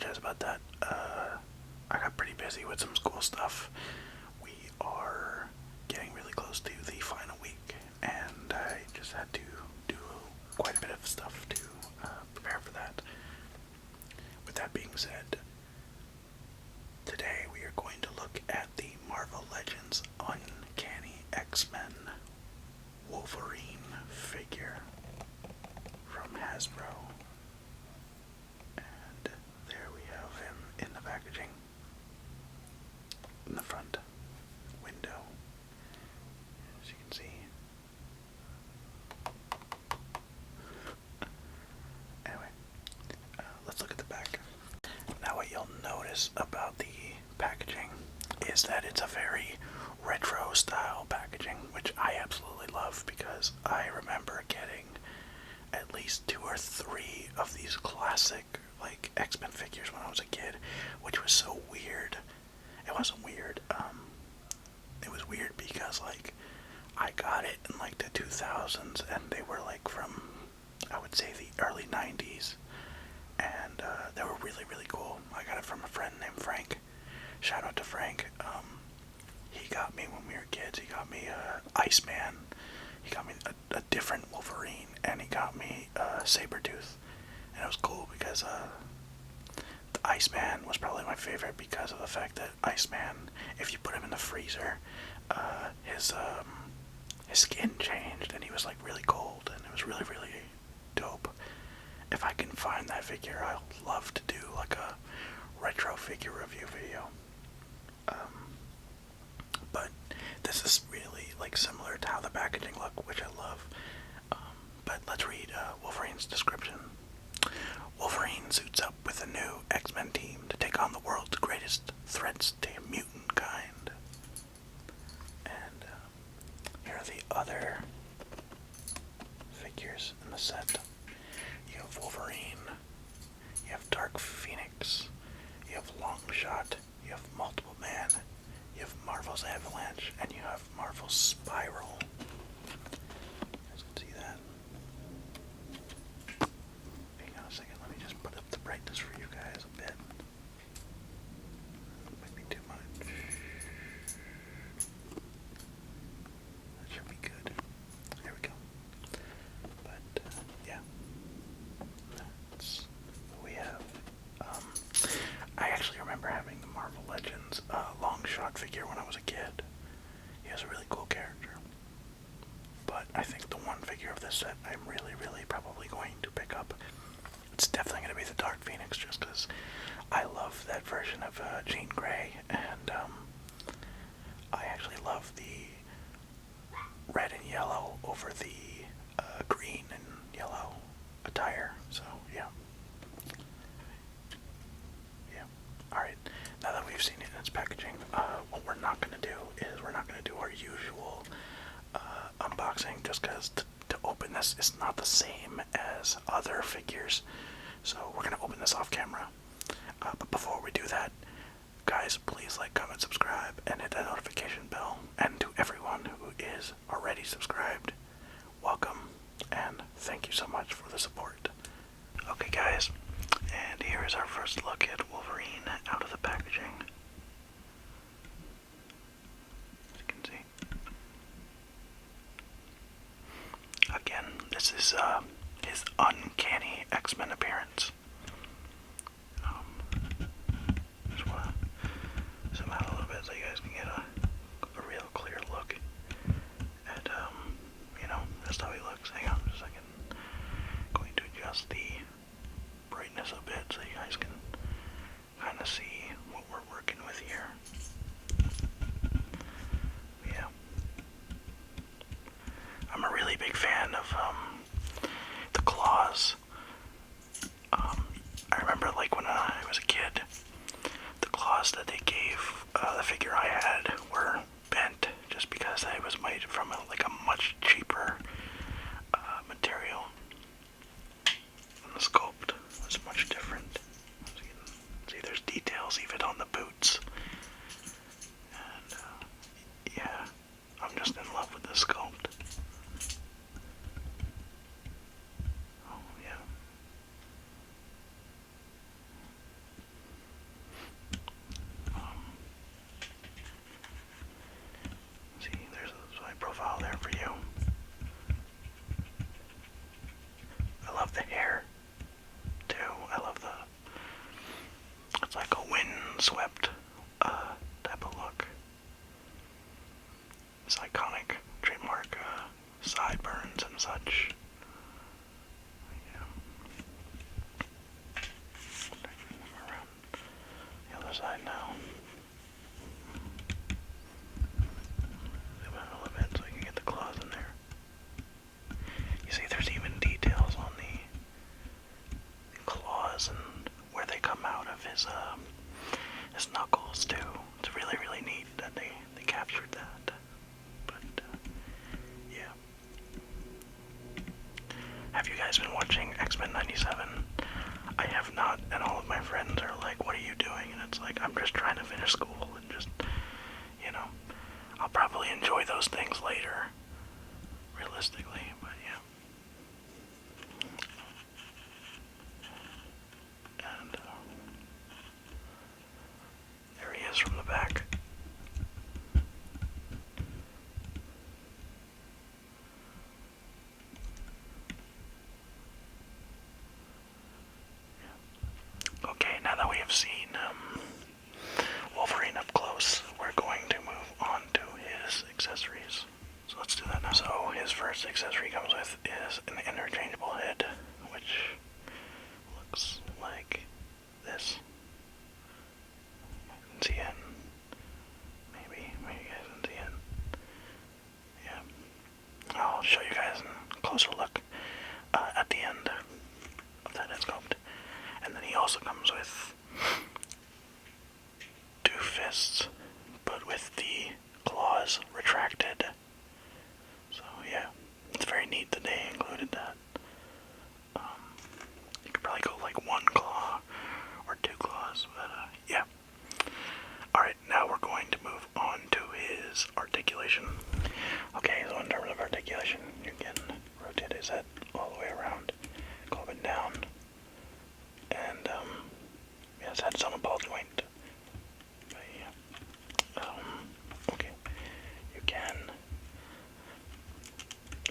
apologize about that. I got pretty busy with some school stuff. We are getting really close to the final week, and I just had to do quite a bit of stuff to prepare for that. With that being said, today we are going to look at the Marvel Legends Uncanny X-Men Wolverine figure from Hasbro. And there we have him in the packaging, in the front window, as you can see. Anyway, let's look at the back. Now what you'll notice about the packaging is that it's a very retro style packaging, which I absolutely love because I remember getting at least 2 or 3 of these classic like X-Men figures when I was a kid, which was so weird. It wasn't weird, it was weird because like I got it in like the 2000s and they were like from, I would say, the early 90s, and they were really, really cool. I got it from a friend named Frank. Shout out to Frank. He got me when we were kids. He got me Iceman. He got me a different Wolverine, and he got me Sabretooth. And it was cool because the Iceman was probably my favorite because of the fact that Iceman, if you put him in the freezer, his skin changed and he was like really cold, and it was really, really dope. If I can find that figure, I'll love to do like a retro figure review video. But this is really like similar to how the packaging look, which I love. But let's read Wolverine's description. Wolverine suits up with a new X-Men team to take on the world's greatest threats to mutant kind. And here are the other figures in the set. You have Wolverine, you have Dark Phoenix, you have Longshot, you have Multiple Man, you have Marvel's Avalanche, and you have Marvel's Spiral. You guys can see that. Hang on a second, let me just put up the brightness for you guys a bit. Might be too much. That should be good. There we go. But, yeah. That's what we have. I actually remember having the Marvel Legends Longshot figure when I was a kid. He was a really cool character. But I think the one figure of this set I'm really, really probably going to pick up, it's definitely going to be the Dark Phoenix, just because I love that version of Jean Grey, and I actually love the red and yellow over the green and yellow attire, so yeah. Alright, now that we've seen it in its packaging, what we're not going to do is we're not going to do our usual unboxing, just because to open this is not the same as other figures. So we're going to open this off camera. But before we do that, guys, please like, comment, subscribe, and hit that notification bell. And to everyone who is already subscribed, welcome, and thank you so much for the support. Okay, guys. And here is our first look at Wolverine out of the packaging. As you can see. Again, this is his Uncanny X-Men appearance. Just want to zoom out a little bit so you guys can get a real clear look at, just how he looks. Hang on just a second. Going to adjust the brightness a bit so you guys can kind of see what we're working with here. Yeah. I'm a really big fan of the claws. other side now. Zoom out a little bit so I can get the claws in there. You see, there's even details on the claws and where they come out of his knuckles too. It's really, really neat that they captured that. But yeah. Have you guys been watching X-Men 97? I have not, and all of my friends are like, what are you doing? And it's like, I'm just trying to finish school and just, you know, I'll probably enjoy those things later, realistically, but yeah. And there he is from the back. Okay, now that we have seen Wolverine up close, we're going to move on to his accessories. So let's do that now. So his first accessory he comes with is an interchangeable head, which looks like this. You can see it. Maybe you guys can see it. Yeah. I'll show you guys a closer look at the end of that head sculpt. And then he also comes with 2 fists, but with the claws retracted. So yeah, it's very neat that they included that. You could probably go like 1 claw or 2 claws, but yeah. Alright, now we're going to move on to his articulation. Okay, so in terms of articulation, you can rotate his head all the way around, go up and down. And, yeah, his head's on a ball joint. But, yeah. Okay. You can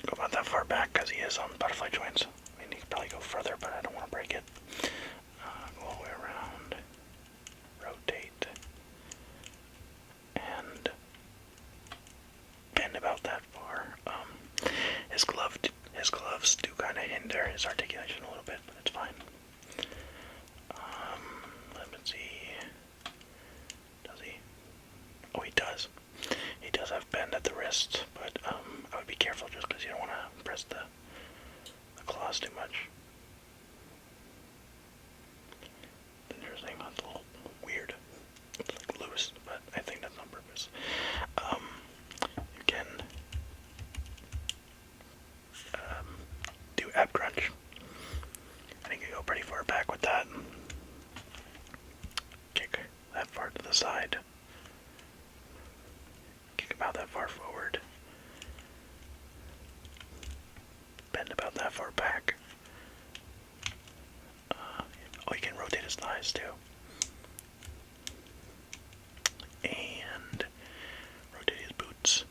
go about that far back because he is on butterfly joints. I mean, you could probably go further, but I don't want to break it. Go all the way around. Rotate. And bend about that far. His gloves do kind of hinder his articulation a little bit, but it's fine. Let me see. Does he? Oh, he does. He does have bend at the wrist, but I would be careful just because you don't want to press the claws too much. Interesting. That's a little weird. It's like loose, but I think that's on purpose. You can do ab crunch. I think you go pretty far back with that. Kick that far to the side. Kick about that far forward. Bend about that far back. Oh, you can rotate his thighs too. And rotate his boots.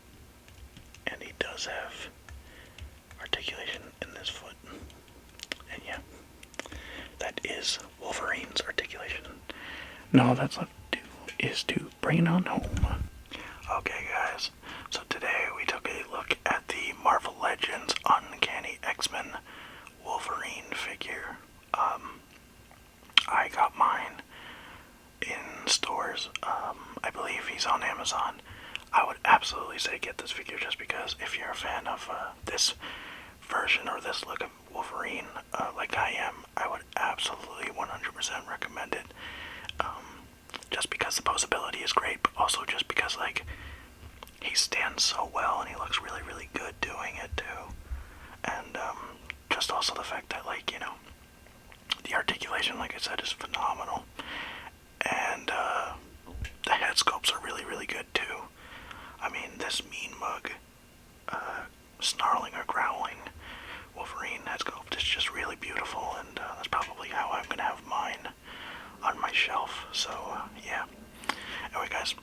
And he does have articulation in this foot. And yeah, that is Wolverine's articulation. No, that's not to do, is to bring it on home. Okay guys, so today we took a look at the Marvel Legends Uncanny X-Men Wolverine figure. I got mine in stores. I believe he's on Amazon. I would absolutely say get this figure just because if you're a fan of this version or this look of Wolverine, like I am, I would absolutely 100% recommend it. Just because the posability is great, but also just because, like, he stands so well and he looks really, really good doing it too. And just also the fact that, like, you know, the articulation, like I said, is phenomenal. And the head sculpts are really, really good too. I mean, this mean mug, snarling or growling Wolverine head sculpt is just really beautiful, and that's probably how I'm gonna have mine on my shelf. So yeah. Anyway guys,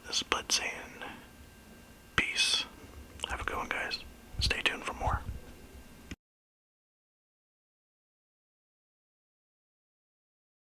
this is Bud saying